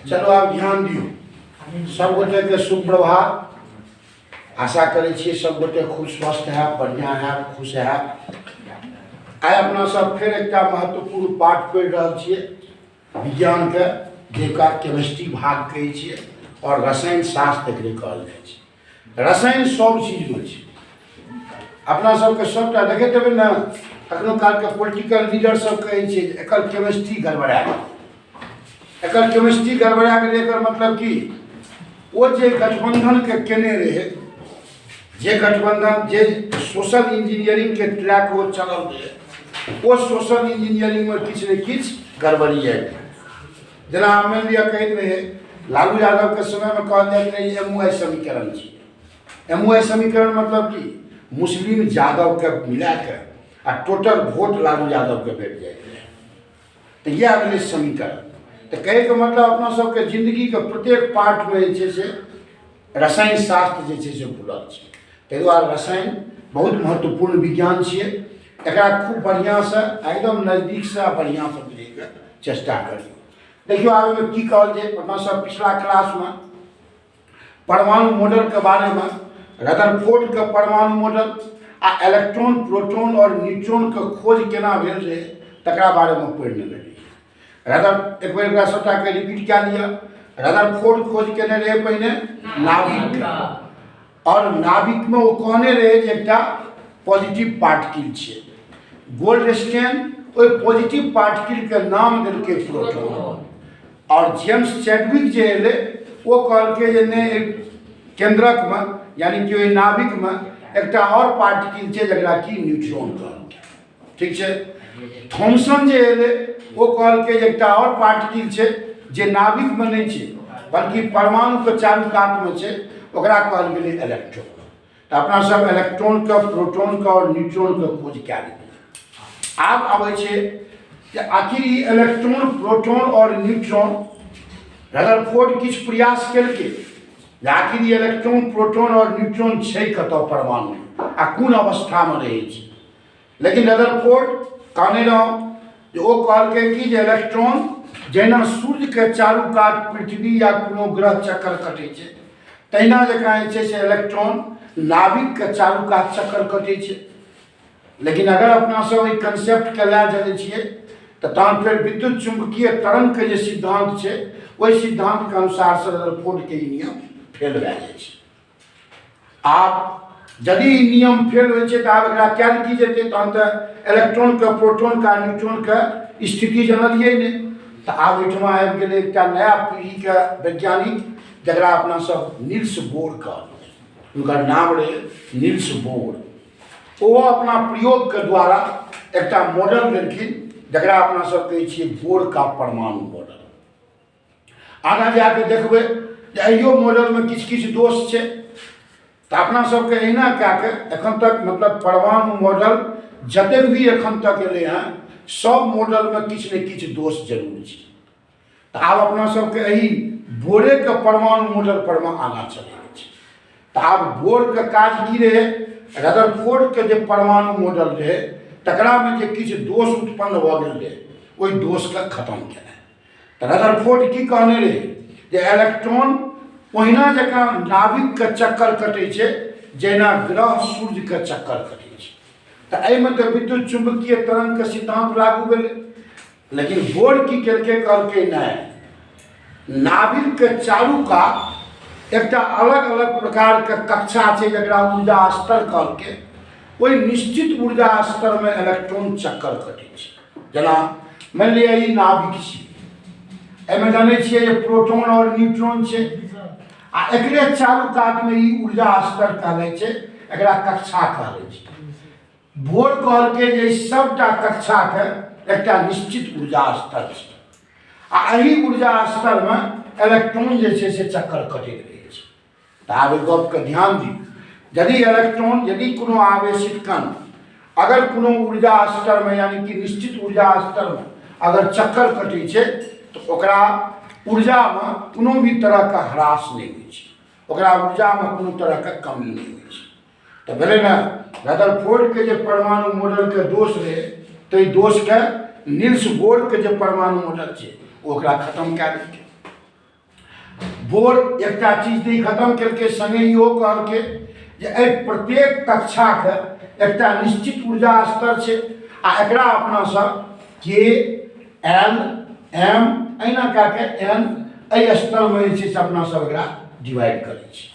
चलो आप ध्यान दियो। सब गोटे के सुप्रभात। आशा करे छी सब गोटे खूब स्वस्थ है, बढ़िया है, खुश है। आइ अपना सब फिर एक महत्वपूर्ण पाठ पढ़ि रहा छिए विज्ञान के, जेका केमिस्ट्री भाग कहै छिए और रसायन शास्त्र एकरे कहल जाइ छै। रसायन सब चीज में छै। अपना सबके सबटा देखैत हेबै ने, कखनो काल के पॉलिटिकल लीडर सब कहै छै एकर केमिस्ट्री गड़बड़ा गेल। एकर केमिस्ट्री गड़बड़ा गेल एकर मतलब की, वो जे गठबंधन के केने रहे, जे गठबंधन जे सोशल इंजीनियरिंग के ट्रैक वो चलल रहे, वो सोशल इंजीनियरिंग में किछ ने किछ गड़बड़ी है। जना मानि लिया कहते रहे लालू यादव के समय में कहल जाइत रहे MOI समीकरण छै। MOI समीकरण मतलब की, मुस्लिम यादव के मिला के आ टोटल वोट लालू यादव के भेट जाए। तो यह अगले समीकरण। तो कहे के मतलब अपना सबके जिंदगी के प्रत्येक पार्ट में जे से रसायन शास्त्र जे से खुलल छै। ताहि दुआरे रसायन बहुत महत्वपूर्ण विज्ञान छिए। एकरा खूब बढ़िया से एकदम नजदीक से बढ़िया से बुझे के चेष्टा करियो। देखियो आगे में की कहल जाए। अपना सब पिछला क्लास में परमाणु मॉडल के बारे में, रदरफोर्ड के परमाणु मॉडल आ इलेक्ट्रॉन, प्रोटॉन और न्यूट्रॉन के खोज केना भेल रहे तकरा बारे में पढ़ने लगी। एक बेर एकरा सबटा के रिपीट क्या लिया। रदरफोर्ड खोज केने रहे पहिने नाभिक, और नाभिक में वो कहने रहे जे एकटा पॉजिटिव पार्टिकल छे। गोल्डस्टेन ओइ पॉजिटिव पार्टिकल के नाम देलके प्रोटॉन, और जेम्स चैडविक जे एले वो कहलके जे ने केंद्रक में यानी कि ओइ नाभिक में एकटा और पार्टिकल छे जकरा कि न्यूट्रॉन कहलके। ठीक छे। थॉमसन जे एले वो कहलके जे एकटा और पार्टिकल छे जे नाभिक में नहीं छे बल्कि परमाणु के चारू कात में छे, ओकरा कहल गेलै इलेक्ट्रॉन। तो अपना सब इलेक्ट्रॉन का, प्रोटॉन का और न्यूट्रॉन का खोज क्या लिया। आब आबै छे कि आखिर ई इलेक्ट्रॉन, प्रोटॉन और न्यूट्रॉन रदरफोर्ड किछ प्रयास केलकै जे आखिर ई इलेक्ट्रॉन, प्रोटॉन और न्यूट्रॉन छै कतौ परमाणु आ कोन अवस्था में रहै छै। लेकिन रदरफोर्ड कहने रहौ जे ओ कहलकै कि जे इलेक्ट्रॉन जहिना सूर्य के चारू कात पृथ्वी या कोनो ग्रह चक्कर कटै छै, तहिना जकाँ जे छै से इलेक्ट्रॉन नाभिक के चारू कात चक्कर कटै छै। लेकिन अगर अपना सब ई कंसेप्ट के लए चलै छियै तो तहन फिर विद्युत चुंबकीय तरंग के जे सिद्धांत छै, ओहि सिद्धांत के अनुसार से रदरफोर्ड के नियम फेल भए जाइ छै। आब यदि ई नियम फेल होइ छै तो आब एकरा कैल की जेतै, तहन तो इलेक्ट्रॉन के, प्रोटॉन का, न्यूट्रॉन के स्थिति जनलिए नहीं। तो आब ओहिठमा आबि गेलै एकटा नया पीढ़ी के वैज्ञानिक जकरा अपना सब नील्स बोर कहल। उनकर नाम रहे नील्स बोर। वो अपना प्रयोग के द्वारा एकटा मॉडल देलखिन जकरा अपना सब कहै छियै बोर का परमाणु मॉडल। आगा जाके देखबै जे एहियो मॉडल में किछ किछ दोष छै। तो अपना सबके अहिना कए के एखन तक मतलब परमाणु मॉडल जतेक भी एखन तक एलै हैं, सब मॉडल में किछ ने किछ दोष जरूर छै। तो आब अपना सबके एही बोरे के परमाणु मॉडल पर में आगा चलै छै। तो आब बोर के काज की रहे, रदरफोर्ड के जे परमाणु मॉडल रहे तकरा में जे किछ दोष उत्पन्न भऽ गेल रहे, ओहि दोष के खत्म केनाइ। तो रदरफोर्ड की कहने रहे जे इलेक्ट्रॉन ओहिना जकाँ नाभिक के चक्कर कटै छै जहिना ग्रह सूर्य के चक्कर कटै छै। तो एहिमे तो विद्युत चुंबकीय तरंग के सिद्धांत लागू भेलै। लेकिन बोर की केलकै, कहलकै नहीं, नाभिक के चारू कात एकटा अलग अलग प्रकार के कक्षा छै जकरा ऊर्जा स्तर कहलकै। ओहि निश्चित ऊर्जा स्तर में इलेक्ट्रॉन चक्कर कटै छै। जेना मानि लिअ ई नाभिक छै, एहिमे जानै छियै जे प्रोटॉन और न्यूट्रॉन छै, आ एकरे चारू कात में ई ऊर्जा स्तर कहलै छै, एकरा कक्षा कहलै छै। बोर कहलकै जे सबटा कक्षा के एकटा निश्चित ऊर्जा स्तर छै, आ एही ऊर्जा स्तर में इलेक्ट्रॉन जे छै से चक्कर कटैत रहै छै। तो आब एहि गप के ध्यान दी। यदि इलेक्ट्रॉन, यदि कोनो आवेशित कण अगर कोनो ऊर्जा स्तर में यानी कि निश्चित ऊर्जा स्तर में अगर चक्कर कटै छै तो ओकरा ऊर्जा में कोनो भी तरह का ह्रास नहीं होइ छै, ओकरा ऊर्जा में कोनो तरह का कमी नहीं होइ छै। तो भेलै ने रदरफोर्ड के जे परमाणु मॉडल के दोष रहे, तो ई दोष के नील्स बोर के जे परमाणु मॉडल छै ओकरा खत्म कए देलकै। बोर एकटा चीज नहीं खत्म केलकै, संगे इहो कहलकै जे एहि प्रत्येक कक्षाके एकटा निश्चित ऊर्जा स्तर छै आ एकरा अपना सब के एल एम एना कए के एन एहि स्तरमे जे छै से अपना सब एकरा डिवाइड करै छी।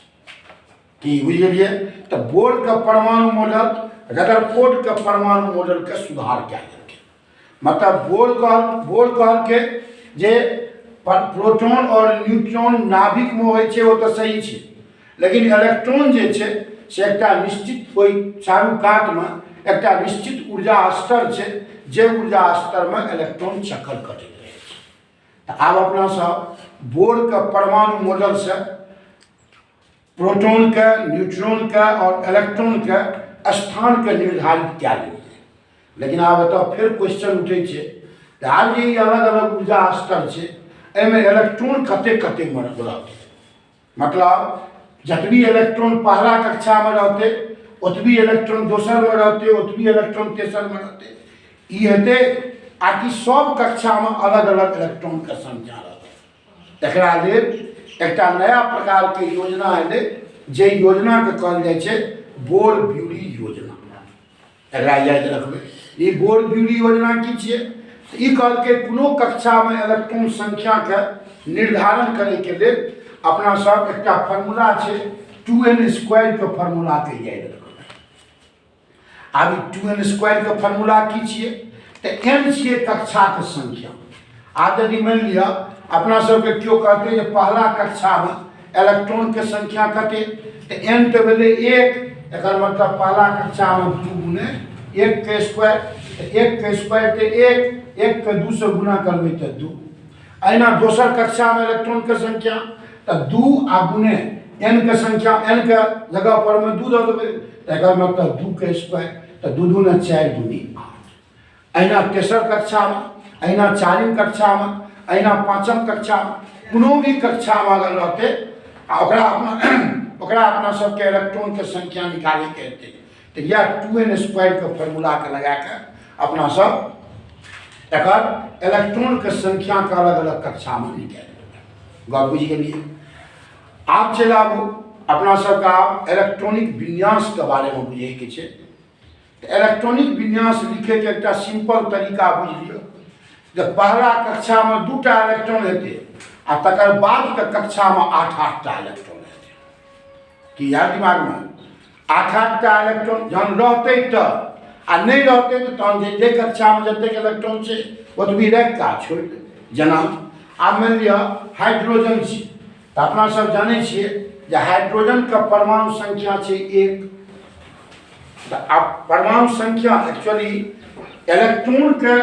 कि बुझलिए? तो बोर के परमाणु मॉडल रदरफोर्ड के परमाणु मॉडल के सुधार कए देलकै। मतलब बोर कहलकै जे प्रोटॉन और न्यूट्रॉन नाभिक में होइ छै, वो तो सही छै, लेकिन इलेक्ट्रॉन जे छै से एकटा निश्चित ओहि चारू कात में एकटा निश्चित ऊर्जा स्तर छै, जे ऊर्जा स्तर में इलेक्ट्रॉन चक्कर कटैत रहै छै। तो आब अपना सब बोर के परमाणु मॉडल से प्रोटॉन के, न्यूट्रॉन के और इलेक्ट्रॉन के स्थान के निर्धारित कए लेलियै। लेकिन आब एतऽ फिर क्वेश्चन उठै छै, आब जे अलग अलग ऊर्जा स्तर छै, एहिमे इलेक्ट्रॉन कते कते में रहतै। मतलब जतबी इलेक्ट्रॉन पहला कक्षा में रहतै, ओतबी इलेक्ट्रॉन दोसर में रहतै, ओतबी इलेक्ट्रॉन तेसर में रहतै। ई हेतै आ कि सब कक्षा में अलग अलग इलेक्ट्रॉन के संख्या रहतै। एकरा लेल एकटा नया प्रकार के योजना एलै, जे योजना के कहल जाइ छै बोर-ब्यूरी योजना। एकरा याद रखबै। ई बोर-ब्यूरी योजना की छियै? ई कहलकै कोनो कक्षा में इलेक्ट्रॉन संख्या के निर्धारण करे के लेल अपना सब एकटा फार्मूला छै 2n² के फार्मूला के याद रखबै। आब 2n² के फार्मूला की छियै? तो n छियै कक्षा के संख्या। आब यदि मान लिया अपना सबके क्यों कहते हैं पहला कक्षा में इलेक्ट्रॉन के संख्या कते, तो n तो भेलै 1, एकर मतलब पहला कक्षा में 2 गुने 1 के स्क्वायर, 1 के स्क्वायर तो 1 के 2 से गुना करबै तो 2। अहिना दोसर कक्षा में इलेक्ट्रॉन के संख्या तो 2 आ गुने n के संख्या, n के जगह पर में 2 दऽ देबै, एकर मतलब 2 के स्क्वायर, तो 2 दूना 4 दूनी 8। अहिना तेसर कक्षा में, अहिना चारिम कक्षा में, अहिना पाँचम कक्षा में, कोनो भी कक्षा में अगर रहते ओकरा अपना सबके इलेक्ट्रॉन के संख्या निकाले के हेतै, तो यह 2n² के फार्मूला के लगा के अपना सब एकर इलेक्ट्रॉन के संख्या के अलग अलग कक्षा में निकाल गप बुझि गेलिए। आब चलि आबू अपना सबके इलेक्ट्रॉनिक विन्यास के बारे में बुझे के छै। तो इलेक्ट्रॉनिक विन्यास लिखे के एकटा सिंपल तरीका बुझ लियो। जब पहला कक्षा में 2टा इलेक्ट्रॉन हेतै आ तकर बाद के कक्षा में 8-8टा इलेक्ट्रॉन हेतै। कि यार दिमाग में 8-8टा इलेक्ट्रॉन जहन रहतै तो, आ नहीं रहतै तो तहन जे कक्षा में जतेक इलेक्ट्रॉन छै ओतबी राखि कऽ छोड़ि दे। जेना आब मान लिअ हाइड्रोजन छै, तो अपना सब जानै छियै जे हाइड्रोजन के परमाणु संख्या छै 1। तो आब परमाणु संख्या एक्चुअली इलेक्ट्रॉन के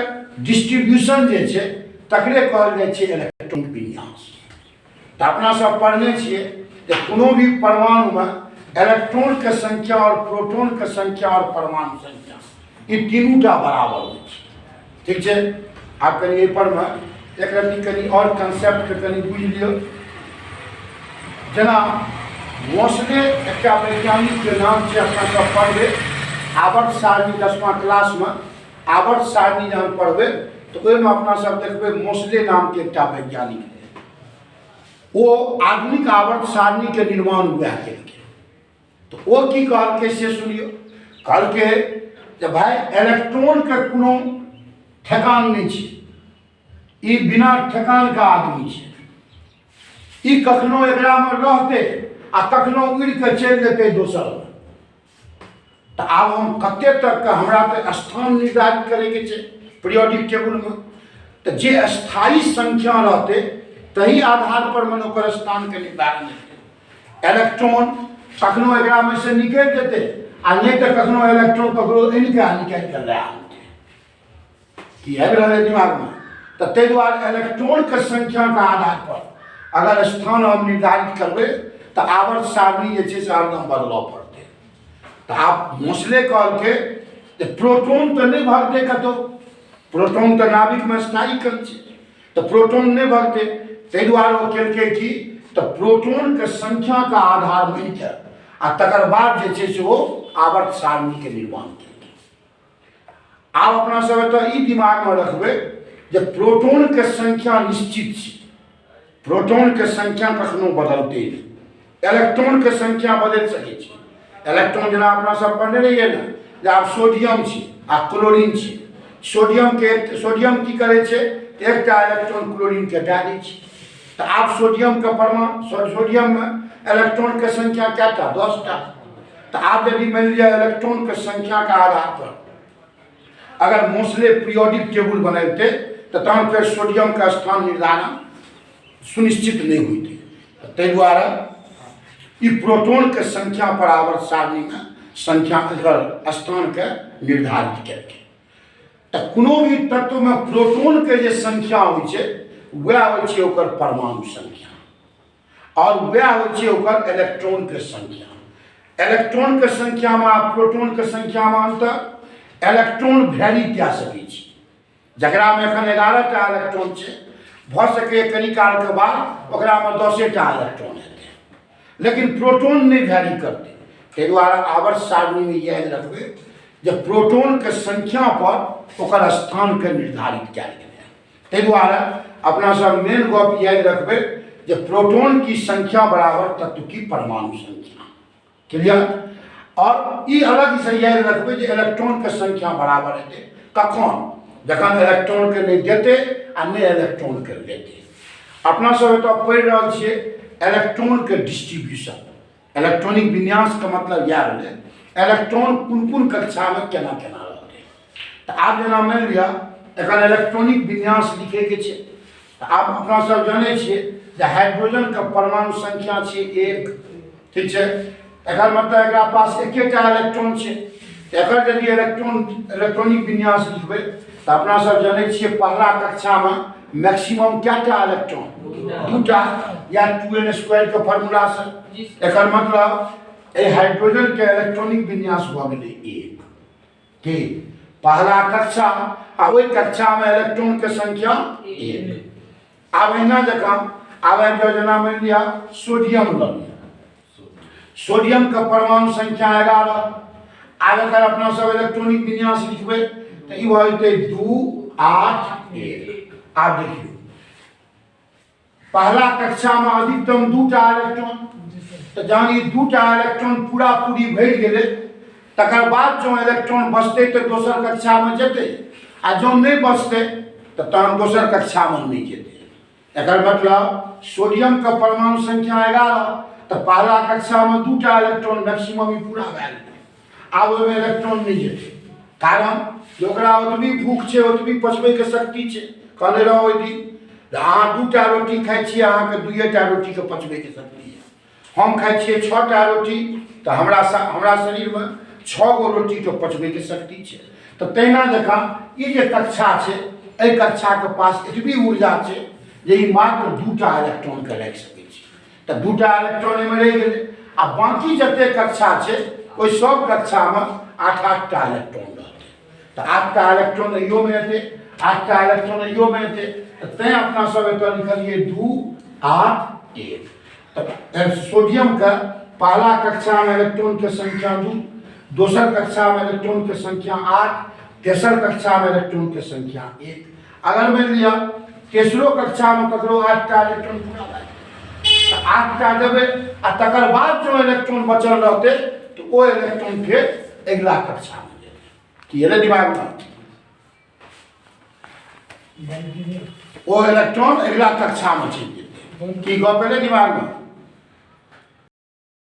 डिस्ट्रीब्यूशन जे छै तकरे कहल जाइ छै इलेक्ट्रॉनिक विन्यास। तो अपना सब पढ़ने छियै जे कोनो भी परमाणु में इलेक्ट्रॉन के संख्या और प्रोटॉन के संख्या और परमाणु संख्या ई तीनूटा बराबर होइ छै। ठीक छै? आब कनि एहि पर में एक रत्ती कनि और कंसेप्ट के कनि बुझि लियौ। जेना मोसले एकटा वैज्ञानिक के नाम छै, अपना सब पढ़बै आवर्त सारणी 10वां क्लास में आवर्त सारणी जहन पढ़बै तो ओहिमे अपना सब देखबै मोसले नाम के एकटा वैज्ञानिक है। वो आधुनिक आवर्त सारणी के निर्माण वएह केलकै। तो वो की कहलकै से सुनियो। कहलकै जे भाई इलेक्ट्रॉन के कोनो ठेकान नहीं छै, ई बिना ठेकान का आदमी छै। ई कखनो एकरा में रहतै आ कखनो उड़ि के चलि जेतै दोसर में। तो आब हम कते तक के हमरा तो स्थान निर्धारित करे के छै पीरियोडिक टेबल में। तो जे स्थायी संख्या रहते तही आधार पर मन ओकर स्थान के निर्धारण हेतै। इलेक्ट्रॉन कखनो एकरा में से निकलि जेतै आ नहीं तो कखनो इलेक्ट्रॉन ककरो निकालि के लए आनतै। की आबि रहल है दिमाग में? तो ताहि दुआरे इलेक्ट्रॉन के संख्या के आधार पर अगर स्थान हम निर्धारित करबै तो आवर्त सारणी जे छै से हरदम बदलऽ पड़तै। तो आप मोसले कहलकै जे प्रोटॉन तो नहीं भगतै कतौ, प्रोटॉन तो नाभिक में स्थायी कण छै, तो प्रोटॉन नहीं भगतै। ताहि दुआरे ओ केलकै कि तो प्रोटॉन के संख्या का आधार मानि के आ तकर बाद जे छै से ओ आवर्त सारणी के निर्माण केलकै। आब अपना सब एतऽ ई दिमाग में रखबै जे प्रोटॉन के संख्या निश्चित है, प्रोटॉन के संख्या कखनो बदलते नहीं, इलेक्ट्रॉन के संख्या बदल सके छै। इलेक्ट्रॉन जना अपना सब पढ़ने रहिए ना, जे आप सोडियम छै आ क्लोरीन छै, सोडियम की करे छै, एकटा इलेक्ट्रॉन क्लोरीन के दे दै छै। तो आप सोडियम के परमाणु, सोडियम में इलेक्ट्रॉन के संख्या क्या था, 10टा। तो आप यदि मान लीजिए इलेक्ट्रॉन के संख्या के आधार पर अगर मोस्ले पीरियोडिक टेबल बनाते तो तहन फिर सोडियम का स्थान निर्धारण सुनिश्चित नहीं होते। ताहि दुआरे ई प्रोटॉन के संख्या पर आवर्त सारणी में संख्या एकर स्थान के निर्धारित करके। तो कोनो भी तत्व में प्रोटॉन के जे संख्या होइ छै वह होइ छै ओकर परमाणु संख्या और वह होइ छै ओकर इलेक्ट्रॉन के संख्या। इलेक्ट्रॉन के संख्या में प्रोटॉन के संख्या में अंतर, इलेक्ट्रॉन वैरी कए सकै छै, जकरा में एखन 11टा इलेक्ट्रॉन छै, भ सके कनी काल के बाद ओकरा में 10टा इलेक्ट्रॉन हेतै, लेकिन प्रोटॉन नहीं वैरी करते। ताहि दुआरे आवर्त सारणी में याद रखबै जे प्रोटॉन के संख्या पर ओकर स्थान के निर्धारित कयल गेलै। ताहि दुआरे अपना सब मेन गप याद रखबै जे प्रोटॉन की संख्या बराबर तत्व की परमाणु संख्या। क्लियर? और ये अलग से याद रखबै जे इलेक्ट्रॉन के संख्या बराबर हेतै कखन, जखन इलेक्ट्रॉन के नहीं देते आ नहीं इलेक्ट्रॉन के लेते। अपना सब एतऽ पढ़ि रहल छियै इलेक्ट्रॉन के डिस्ट्रीब्यूशन, इलेक्ट्रॉनिक विन्यास का मतलब यह भेलै इलेक्ट्रॉन कोन कोन कक्षा में केना केना रहतै। तो आप जेना मान लिअ एखन इलेक्ट्रॉनिक विन्यास लिखे के छै, तो आप अपना सब जानै छियै जे हाइड्रोजन के परमाणु संख्या छै 1, ठीक छै। एकर मतलब एकरा पास एकेटा इलेक्ट्रॉन छै। एकर यदि इलेक्ट्रॉनिक विन्यास लिखबै तो अपना सब जानै छियै पहला कक्षा में मैक्सिमम कएटा इलेक्ट्रॉन, 2टा या 2n² के फॉर्मूला से। एकर मतलब ए हाइड्रोजन के इलेक्ट्रॉनिक विन्यास भ गेलै 1 कि पहला कक्षा आ ओहि कक्षा में इलेक्ट्रॉन के संख्या 1। आब एना जकाँ आब जना मान लिअ सोडियम ल लिअ, सोडियम के परमाणु संख्या 11। आब एकर अपना सब इलेक्ट्रॉनिक विन्यास लिखबै तो ई भ जेतै 2 8 1। आप देखिए पहला कक्षा में अधिकतम 2टा इलेक्ट्रॉन, तो जहन ई 2टा इलेक्ट्रॉन पूरा पूरी भरि गेलै तकर बाद जो इलेक्ट्रॉन बचतै तो दोसर कक्षा में जेतै, आ जो नहीं बचतै तो तहन दोसर कक्षा में नहीं जेतै। एकर मतलब सोडियम का परमाणु संख्या 11, तो पहला कक्षा में 2टा इलेक्ट्रॉन मैक्सिमम ही पूरा भए गेलै। आब ओहिमे इलेक्ट्रॉन नहीं जेतै, कारण जे ओकरा ओतबी भूख छै ओतबी पचबै के शक्ति छै। कहने रहो ओहि दिन अहाँ 2टा रोटी खाइ छियै अहाँके 2टा रोटी के पचबै के शक्ति है। हम खाइ छियै 6टा रोटी तो हमरा शरीर में 6 गो रोटी के पचबै के शक्ति छै। तो तहिना जकाँ ई जे कक्षा छै एहि कक्षा के पास एतबी ऊर्जा छै जे ई मात्र 2टा इलेक्ट्रॉन के राखि सकै छै। तो 2टा इलेक्ट्रॉन एहिमे रहि गेलै, आ बाकी जते कक्षा छै ओहि सब कक्षा में 8-8टा इलेक्ट्रॉन रहतै। तो 8टा इलेक्ट्रॉन इहो में हेतै, 8टा इलेक्ट्रॉन इहो में हेतै। तो तैं अपना सब एतऽ लिखलिए 2 8 1। तो सोडियम का पहला कक्षा में इलेक्ट्रॉन के संख्या 2, दोसर कक्षा में इलेक्ट्रॉन के संख्या 8, तेसर कक्षा में इलेक्ट्रॉन के संख्या 1। अगर मान लिया तेसरो कक्षा में ककरो 8टा इलेक्ट्रॉन पूरा भए गेलै तो 8टा देबै, आ तकर बाद जो इलेक्ट्रॉन बचल रहतै तो वो इलेक्ट्रॉन फिर अगला कक्षा में जेतै। कि एलै दिमाग में? वो इलेक्ट्रॉन अगला कक्षा में चलि जेतै। की गप एलै दिमाग में?